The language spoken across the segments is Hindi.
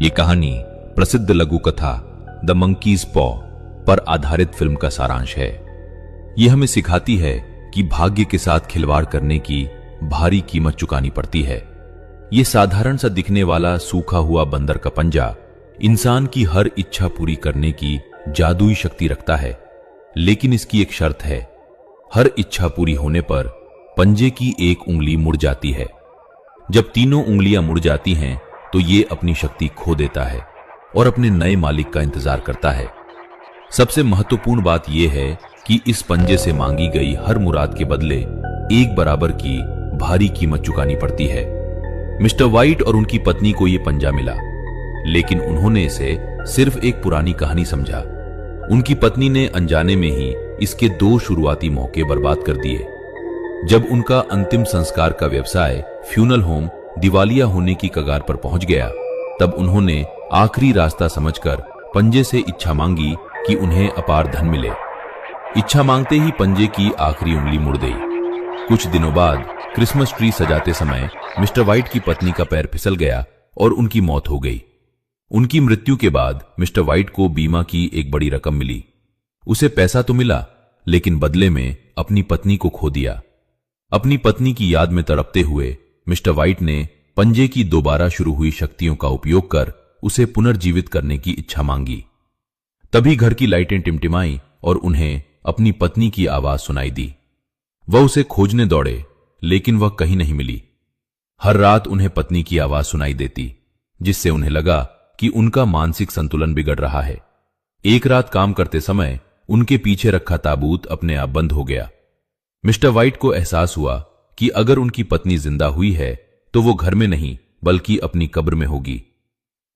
ये कहानी प्रसिद्ध लघु कथा द मंकीज पॉ पर आधारित फिल्म का सारांश है। यह हमें सिखाती है कि भाग्य के साथ खिलवाड़ करने की भारी कीमत चुकानी पड़ती है। यह साधारण सा दिखने वाला सूखा हुआ बंदर का पंजा इंसान की हर इच्छा पूरी करने की जादुई शक्ति रखता है, लेकिन इसकी एक शर्त है। हर इच्छा पूरी होने पर पंजे की एक उंगली मुड़ जाती है। जब तीनों उंगलियां मुड़ जाती हैं तो ये अपनी शक्ति खो देता है और अपने नए मालिक का इंतजार करता है। सबसे महत्वपूर्ण बात यह है कि इस पंजे से मांगी गई हर मुराद के बदले एक बराबर की भारी कीमत चुकानी पड़ती है। मिस्टर वाइट और उनकी पत्नी को यह पंजा मिला, लेकिन उन्होंने इसे सिर्फ एक पुरानी कहानी समझा। उनकी पत्नी ने अनजाने में ही इसके 2 शुरुआती मौके बर्बाद कर दिए। जब उनका अंतिम संस्कार का व्यवसाय फ्यूनल होम दिवालिया होने की कगार पर पहुंच गया, तब उन्होंने आखिरी रास्ता समझकर पंजे से इच्छा मांगी कि उन्हें अपार धन मिले। इच्छा मांगते ही पंजे की आखिरी उंगली मुड़ गई। कुछ दिनों बाद क्रिसमस ट्री सजाते समय मिस्टर वाइट की पत्नी का पैर फिसल गया और उनकी मौत हो गई। उनकी मृत्यु के बाद मिस्टर वाइट को बीमा की एक बड़ी रकम मिली। उसे पैसा तो मिला, लेकिन बदले में अपनी पत्नी को खो दिया। अपनी पत्नी की याद में तड़पते हुए मिस्टर वाइट ने पंजे की दोबारा शुरू हुई शक्तियों का उपयोग कर उसे पुनर्जीवित करने की इच्छा मांगी। तभी घर की लाइटें टिमटिमाई और उन्हें अपनी पत्नी की आवाज सुनाई दी। वह उसे खोजने दौड़े, लेकिन वह कहीं नहीं मिली। हर रात उन्हें पत्नी की आवाज सुनाई देती, जिससे उन्हें लगा कि उनका मानसिक संतुलन बिगड़ रहा है। एक रात काम करते समय उनके पीछे रखा ताबूत अपने आप बंद हो गया। मिस्टर वाइट को एहसास हुआ कि अगर उनकी पत्नी जिंदा हुई है तो वो घर में नहीं बल्कि अपनी कब्र में होगी।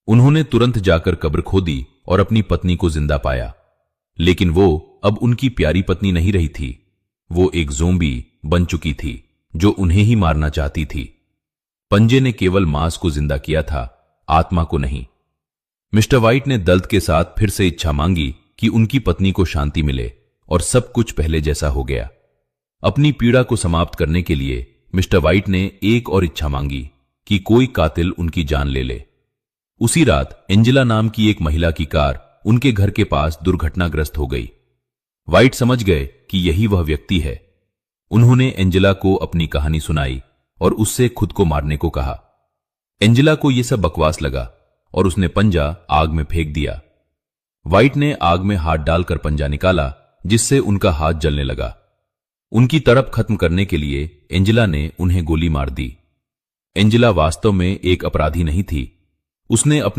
उन्होंने तुरंत जाकर कब्र खोदी और अपनी पत्नी को जिंदा पाया, लेकिन वो अब उनकी प्यारी पत्नी नहीं रही थी। वो एक ज़ोंबी बन चुकी थी जो उन्हें ही मारना चाहती थी। पंजे ने केवल मांस को जिंदा किया था, आत्मा को नहीं। मिस्टर वाइट ने दर्द के साथ फिर से इच्छा मांगी कि उनकी पत्नी को शांति मिले और सब कुछ पहले जैसा हो गया। अपनी पीड़ा को समाप्त करने के लिए मिस्टर वाइट ने एक और इच्छा मांगी कि कोई कातिल उनकी जान ले ले। उसी रात एंजेला नाम की एक महिला की कार उनके घर के पास दुर्घटनाग्रस्त हो गई। वाइट समझ गए कि यही वह व्यक्ति है। उन्होंने एंजेला को अपनी कहानी सुनाई और उससे खुद को मारने को कहा। एंजेला को यह सब बकवास लगा और उसने पंजा आग में फेंक दिया। वाइट ने आग में हाथ डालकर पंजा निकाला, जिससे उनका हाथ जलने लगा। उनकी तड़प खत्म करने के लिए एंजेला ने उन्हें गोली मार दी। एंजेला वास्तव में एक अपराधी नहीं थी। उसने अपने